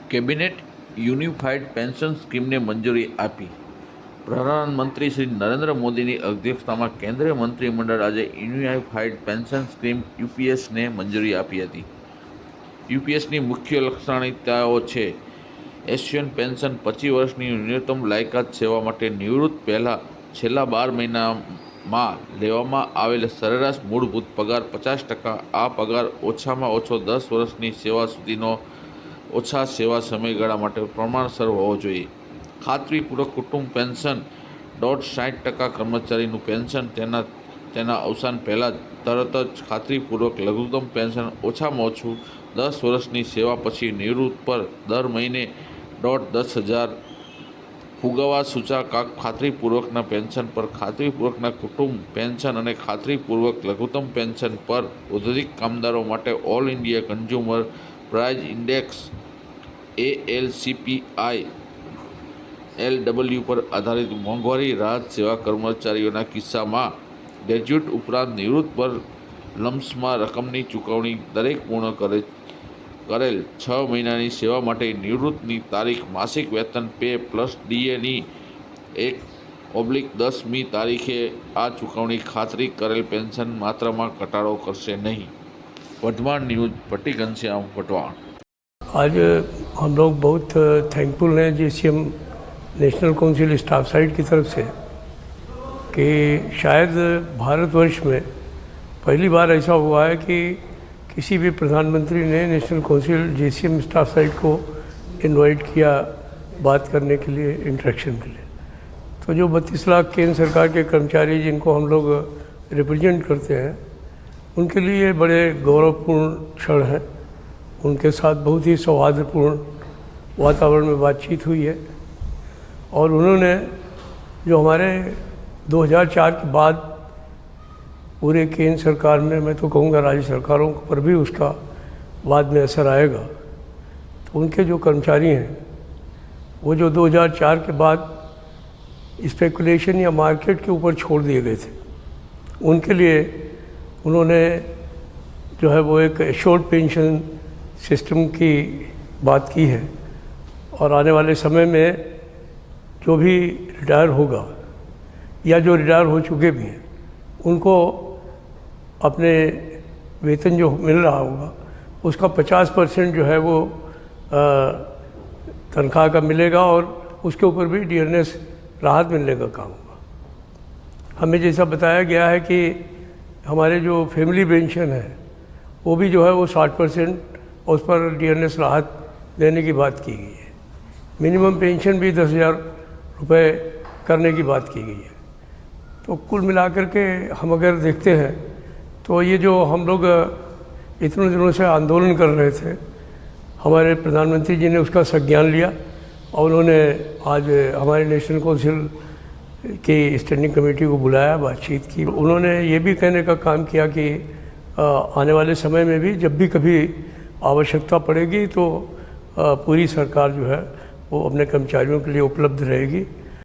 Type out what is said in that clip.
Cabinet unified pension સ્કીમને મંજૂરી આપી. પ્રધાનમંત્રી શ્રી નરેન્દ્ર મોદીની અધ્યક્ષતામાં કેન્દ્રીય મંત્રીમંડળ આજે યુનિફાઈડ પેન્શન સ્કીમ યુપીએસને મંજૂરી આપી હતી. યુપીએસની મુખ્ય લાક્ષણિકતાઓ છે: એશિયન પેન્શન 25 વર્ષની ન્યૂનતમ લાયકાત સેવા માટે નિવૃત્ત પહેલાં છેલ્લા 12 મહિનામાં લેવામાં આવેલ સરેરાશ મૂળભૂત પગાર 50%. આ પગાર ઓછામાં ઓછો 10 વર્ષની સેવા સુધીનો ઓછા સેવા સમયગાળા માટે પ્રમાણસર હોવો જોઈએ. ખાતરીપૂર્વક કુટુંબ પેન્શન 60% કર્મચારીનું પેન્શન તેના અવસાન પહેલાં તરત જ. ખાતરીપૂર્વક લઘુત્તમ પેન્શન ઓછામાં ઓછું 10 વર્ષની સેવા પછી નિવૃત્ત પર દર મહિને $10,000. ફુગાવા સૂચકાંક ખાતરીપૂર્વકના પેન્શન પર, ખાતરીપૂર્વકના કુટુંબ પેન્શન અને ખાતરીપૂર્વક લઘુત્તમ પેન્શન પર ઔદ્યોગિક કામદારો માટે all India consumer price index ALCPI-LW પર આધારિત મોંઘવારી રાહત સેવા કર્મચારીઓના કિસ્સામાં ગ્રેજ્યુએટ ઉપરાંત નિવૃત્ત પર લમ્સમાં રકમની ચૂકવણી દરેક પૂર્ણ કરેલ 6 મહિનાની સેવા માટે નિવૃત્તની તારીખ માસિક વેતન પે પ્લસ DAની 1/10મી તારીખે આ ચૂકવણી ખાતરી કરેલ પેન્શન માત્રામાં ઘટાડો કરશે નહીં. वर्धमान न्यूज पट्टी घनश्याम पटवाण। आज हम लोग बहुत थैंकफुल हैं JCM national council staff side की तरफ से कि शायद भारतवर्ष में पहली बार ऐसा हुआ है कि किसी भी प्रधानमंत्री ने national council JCM staff side को इनवाइट किया बात करने के लिए, इंटरेक्शन के लिए। तो जो 32 लाख केंद्र सरकार के कर्मचारी जिनको हम लोग रिप्रेजेंट करते हैं, उनके लिए बड़े गौरवपूर्ण क्षण है। उनके साथ बहुत ही सौहार्दपूर्ण वातावरण में बातचीत हुई है और उन्होंने जो हमारे 2004 के बाद पूरे केंद्र सरकार में, मैं तो कहूँगा राज्य सरकारों पर भी उसका बाद में असर आएगा, तो उनके जो कर्मचारी हैं वो जो 2004 के बाद स्पेकुलेशन या मार्केट के ऊपर छोड़ दिए गए थे, उनके लिए उन्होंने जो है वो एक एश्योर्ड पेंशन सिस्टम की बात की है और आने वाले समय में जो भी रिटायर होगा या जो रिटायर हो चुके भी हैं, उनको अपने वेतन जो मिल रहा होगा उसका 50% जो है वो तनख्वाह का मिलेगा और उसके ऊपर भी DNS राहत मिलने का काम होगा। हमें जैसा बताया गया है कि हमारे जो फैमिली पेंशन है वो भी जो है वो 60% उस पर DNS राहत देने की बात की गई है। मिनिमम पेंशन भी 10,000 रुपये करने की बात की गई है। तो कुल मिलाकर के हम अगर देखते हैं तो ये जो हम लोग इतने दिनों से आंदोलन कर रहे थे, हमारे प्रधानमंत्री जी ने उसका संज्ञान लिया और उन्होंने आज हमारे नेशनल काउंसिल की स्टैंडिंग कमेटी को बुलाया, बातचीत की। उन्होंने ये भी कहने का काम किया कि आने वाले समय में भी जब भी कभी आवश्यकता पड़ेगी तो पूरी सरकार जो है वो अपने कर्मचारियों के लिए उपलब्ध रहेगी।